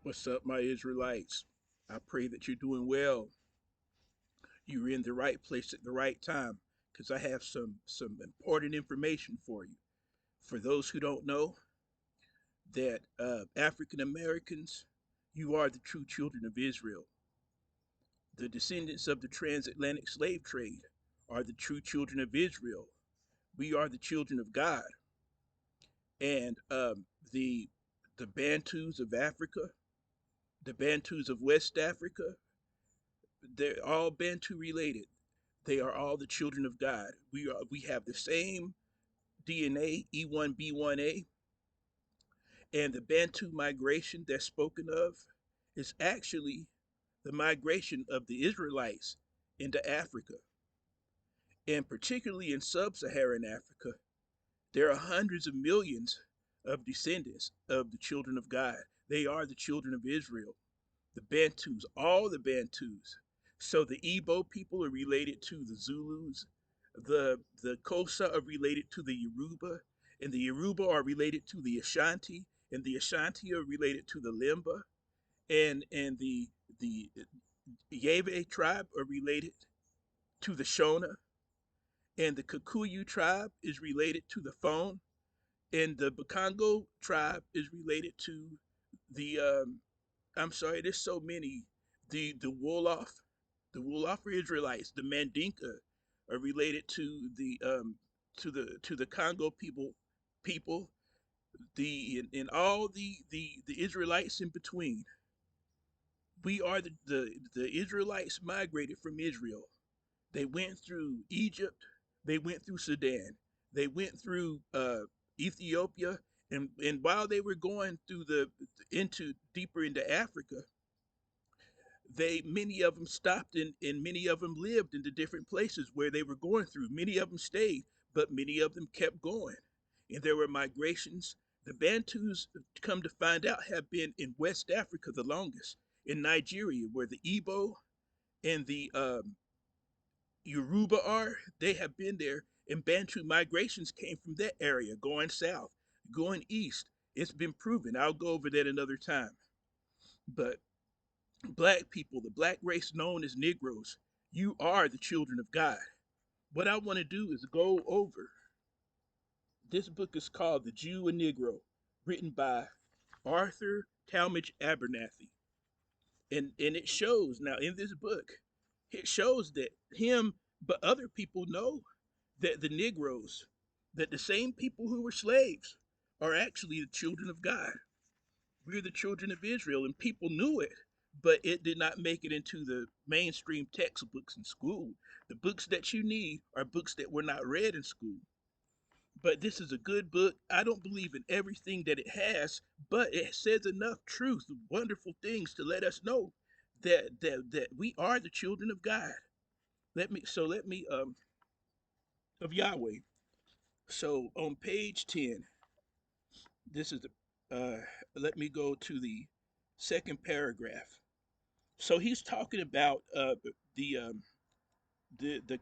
What's up, my Israelites? I pray that you're doing well. You're in the right place at the right time because I have some important information for you. For those who don't know, that African Americans, you are the true children of Israel. The descendants of the transatlantic slave trade are the true children of Israel. We are the children of God, and the the Bantus of Africa, the Bantus of West Africa, they're all Bantu related. They are all the children of God. We have the same DNA, E1B1A, and the Bantu migration that's spoken of is actually the migration of the Israelites into Africa, and particularly in sub-Saharan Africa. There are hundreds of millions of descendants of the children of God. They are the children of Israel. The Bantus, all the Bantus. So the Igbo people are related to the Zulus, the Kosa are related to the Yoruba, and the Yoruba are related to the Ashanti, and the Ashanti are related to the Limba, and the Yeve tribe are related to the Shona, and the Kikuyu tribe is related to the Fon, and the Bakongo tribe is related to the I'm sorry, there's so many. The Wolof, the Wolof are Israelites. The Mandinka are related to the Congo people. The and all the Israelites in between. We are the Israelites migrated from Israel. They went through Egypt. They went through Sudan. They went through Ethiopia. And while they were going through the into deeper into Africa, they many of them stopped and many of them lived in the different places where they were going through. Many of them stayed, but many of them kept going. And there were migrations. The Bantus, come to find out, have been in West Africa the longest. In Nigeria, where the Igbo and the Yoruba are, they have been there. And Bantu migrations came from that area, going south, going east. It's been proven. I'll go over that another time. But black people, the black race known as Negroes, you are the children of God. What I want to do is go over. This book is called The Jew and Negro, written by Arthur Talmadge Abernathy. And it shows now in this book, it shows that him, but other people know that the Negroes, that the same people who were slaves, are actually the children of God. We're the children of Israel, and people knew it, but it did not make it into the mainstream textbooks in school. The books that you need are books that were not read in school. But this is a good book. I don't believe in everything that it has, but it says enough truth, wonderful things to let us know that we are the children of God. Let me of Yahweh. So on page 10, this is the let me go to the second paragraph. So he's talking about the um, the the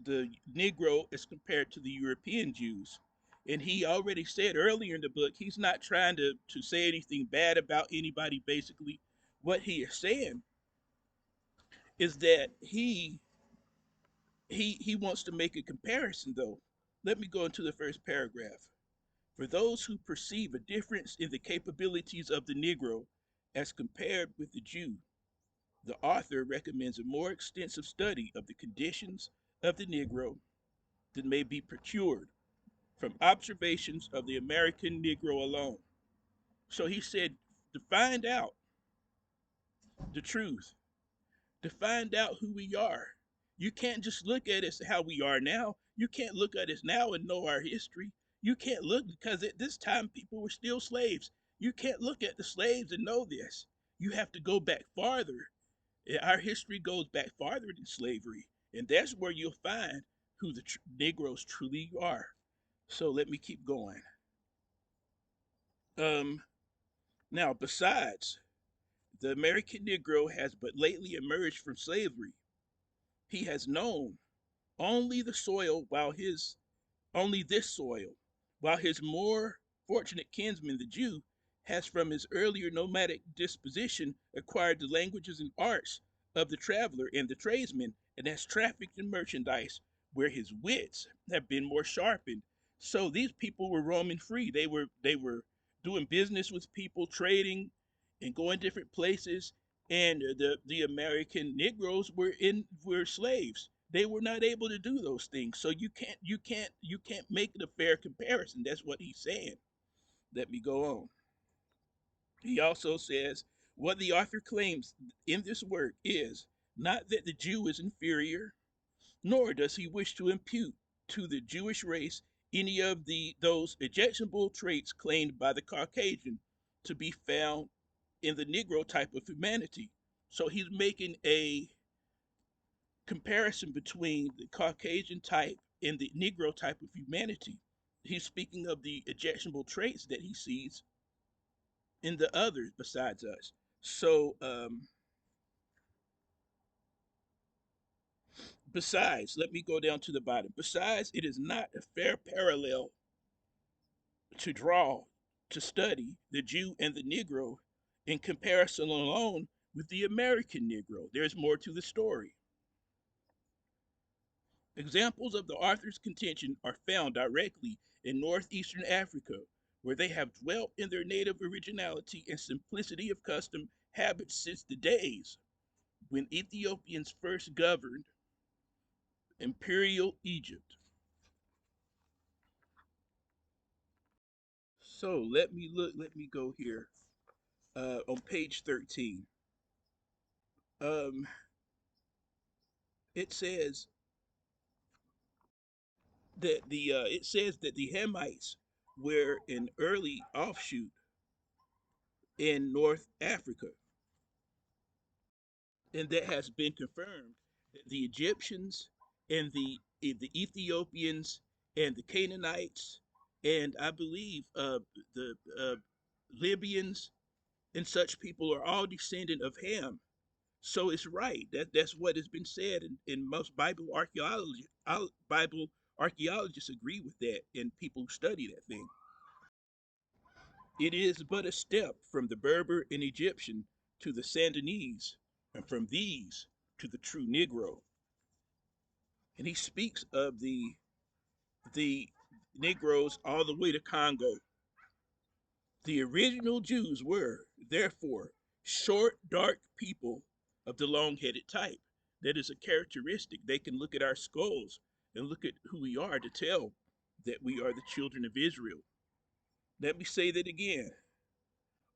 the Negro as compared to the European Jews, and he already said earlier in the book he's not trying to say anything bad about anybody. Basically, what he is saying is that he wants to make a comparison. Though, let me go into the first paragraph. For those who perceive a difference in the capabilities of the Negro as compared with the Jew, the author recommends a more extensive study of the conditions of the Negro than may be procured from observations of the American Negro alone. So he said, to find out the truth, to find out who we are, you can't just look at us how we are now. You can't look at us now and know our history. You can't look because at this time people were still slaves. You can't look at the slaves and know this. You have to go back farther. Our history goes back farther than slavery, and that's where you'll find who the Negroes truly are. So let me keep going. Um, Now, besides, the American Negro has but lately emerged from slavery. He has known only the soil while his only this soil, while his more fortunate kinsman, the Jew, has from his earlier nomadic disposition acquired the languages and arts of the traveler and the tradesman, and has trafficked in merchandise where his wits have been more sharpened. So these people were roaming free. They were doing business with people, trading, and going different places. And the American Negroes were slaves. They were not able to do those things. So you can't make it a fair comparison. That's what he's saying. Let me go on. He also says, what the author claims in this work is not that the Jew is inferior, nor does he wish to impute to the Jewish race any of those objectionable traits claimed by the Caucasian to be found in the Negro type of humanity. So he's making a comparison between the Caucasian type and the Negro type of humanity. He's speaking of the objectionable traits that he sees in the others besides us. So, besides, let me go down to the bottom. Besides, it is not a fair parallel to draw to study the Jew and the Negro in comparison alone with the American Negro. There's more to the story. Examples of the author's contention are found directly in northeastern Africa, where they have dwelt in their native originality and simplicity of custom habits since the days when Ethiopians first governed imperial Egypt. So let me go here on page 13. Um, it says that the Hamites were an early offshoot in North Africa, and that has been confirmed that the Egyptians and the Ethiopians and the Canaanites and I believe the Libyans and such people are all descendant of Ham. So it's right. That's what has been said, and most Bible archaeologists agree with that, and people who study that thing. It is but a step from the Berber and Egyptian to the Sandanese, and from these to the true Negro. And he speaks of the Negroes all the way to Congo. The original Jews were, therefore, short, dark people of the long headed type. That is a characteristic. They can look at our skulls and look at who we are to tell that we are the children of Israel. Let me say that again.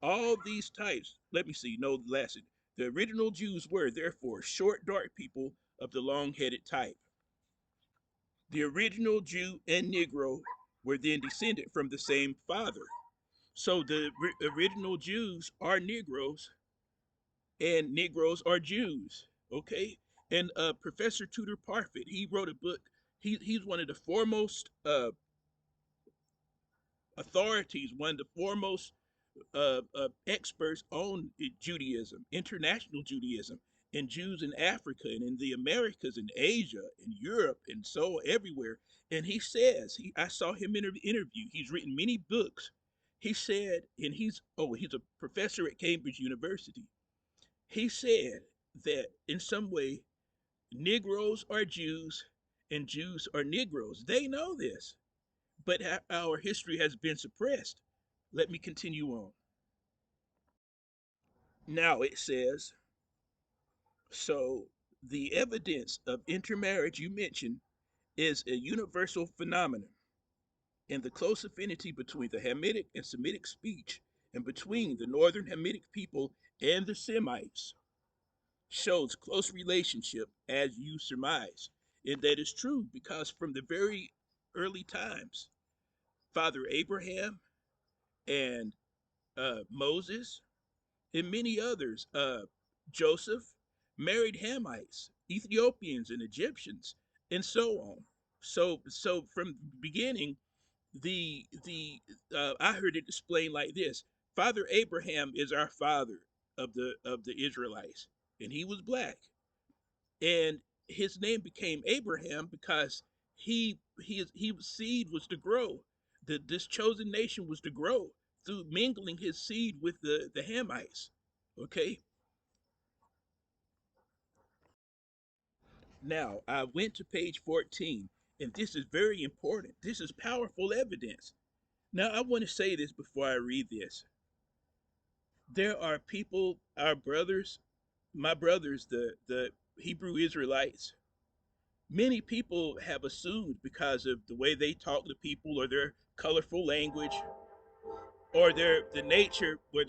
All these types, let me see, no, last. The original Jews were, therefore, short, dark people of the long headed type. The original Jew and Negro were then descended from the same father. So the original Jews are Negroes, and Negroes are Jews. Okay, and Professor Tudor Parfit, he wrote a book. He's one of the foremost authorities, one of the foremost experts on Judaism, international Judaism, and Jews in Africa and in the Americas and Asia and Europe and so everywhere. And he says, I saw him in an interview. He's written many books. He said, and he's a professor at Cambridge University. He said that in some way, Negroes are Jews and Jews are Negroes. They know this, but our history has been suppressed. Let me continue on. Now it says, so the evidence of intermarriage you mentioned is a universal phenomenon, and the close affinity between the Hamitic and Semitic speech and between the northern Hamitic people and the Semites shows close relationship as you surmise. And that is true because from the very early times, Father Abraham and Moses and many others. Joseph married Hamites, Ethiopians, and Egyptians, and so on. So from the beginning, the I heard it explained like this: Father Abraham is our father of the Israelites, and he was black, and his name became Abraham because his seed was to grow. This chosen nation was to grow through mingling his seed with the Hamites. Okay. Now I went to page 14, and this is very important. This is powerful evidence. Now I want to say this before I read this. There are people, our brothers, my brothers, the Hebrew Israelites. Many people have assumed because of the way they talk to people or their colorful language or the nature where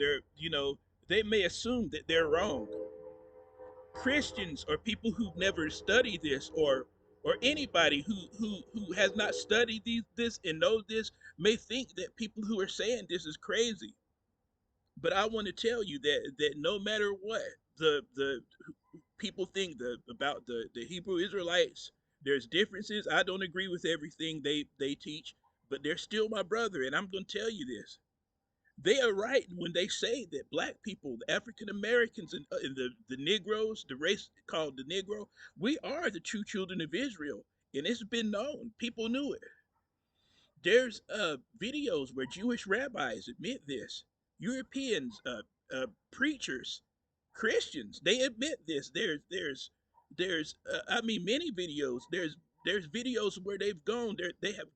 they may assume that they're wrong. Christians or people who've never studied this or anybody who has not studied this and knows this may think that people who are saying this is crazy. But I want to tell you that no matter what the people think about the Hebrew Israelites, there's differences. I don't agree with everything they teach, but they're still my brother, and I'm going to tell you this. They are right when they say that black people, the African Americans, and the Negroes, the race called the Negro, we are the true children of Israel, and it's been known. People knew it. There's videos where Jewish rabbis admit this. Europeans, preachers, Christians, they admit this. I mean, many videos. There's videos where they have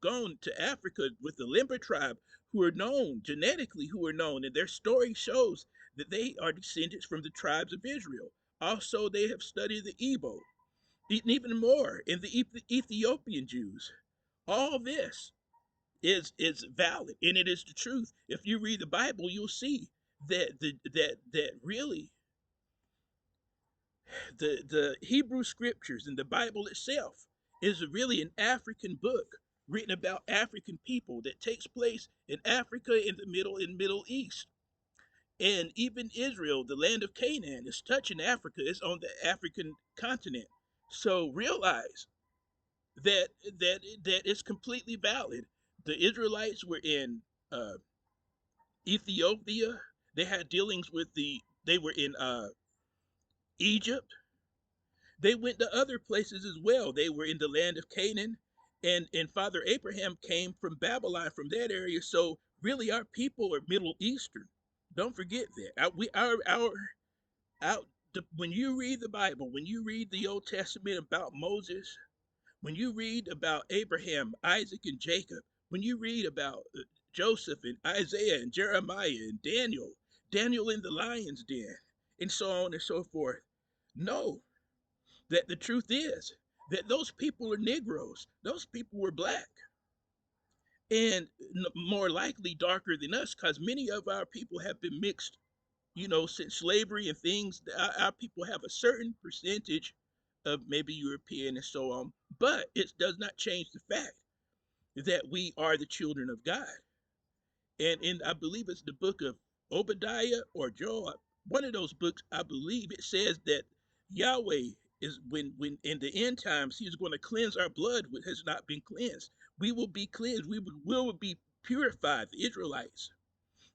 gone to Africa with the Limber tribe, who are known genetically, who are known, and their story shows that they are descendants from the tribes of Israel. Also, they have studied the Igbo, even more in the Ethiopian Jews. All this is valid and it is the truth. If you read the Bible, you'll see that really the Hebrew scriptures and the Bible itself is really an African book written about African people that takes place in Africa in the Middle East. And even Israel, the land of Canaan, is touching Africa. It's on the African continent. So realize that it's completely valid. The Israelites were in Ethiopia. They had dealings with they were in Egypt. They went to other places as well. They were in the land of Canaan, and Father Abraham came from Babylon, from that area. So really, our people are Middle Eastern. Don't forget that. When you read the Bible, when you read the Old Testament about Moses, when you read about Abraham, Isaac, and Jacob, when you read about Joseph and Isaiah and Jeremiah and Daniel in the lion's den, and so on and so forth, know that the truth is that those people are Negroes. Those people were black and more likely darker than us because many of our people have been mixed, since slavery and things. Our people have a certain percentage of maybe European and so on, but it does not change the fact that we are the children of God. And in I believe it's the book of Obadiah or Joel, one of those books, I believe it says that Yahweh is when in the end times He's going to cleanse our blood which has not been cleansed. We will be cleansed. We will be purified, the Israelites,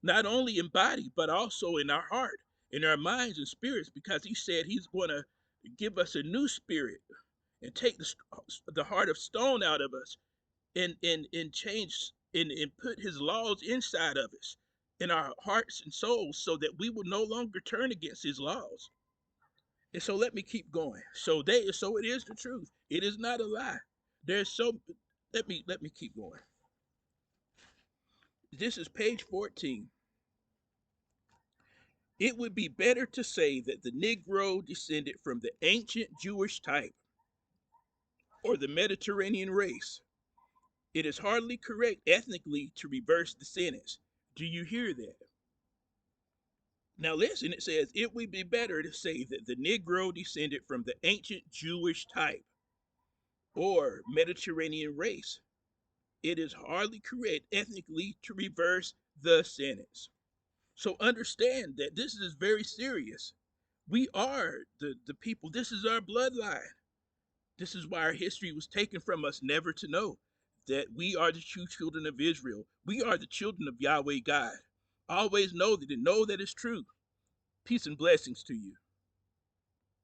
not only in body but also in our heart, in our minds and spirits, because He said He's going to give us a new spirit and take the heart of stone out of us and change and put His laws inside of us in our hearts and souls so that we will no longer turn against His laws. And so let me keep going. So it is the truth. It is not a lie. There's so let me keep going. This is page 14. It would be better to say that the Negro descended from the ancient Jewish type or the Mediterranean race. It is hardly correct ethnically to reverse the sentence. Do you hear that? Now listen, it says it would be better to say that the Negro descended from the ancient Jewish type or Mediterranean race. It is hardly correct ethnically to reverse the sentence. So understand that this is very serious. We are the people. This is our bloodline. This is why our history was taken from us, never to know that we are the true children of Israel. We are the children of Yahweh God. Always know that and know that it's true. Peace and blessings to you.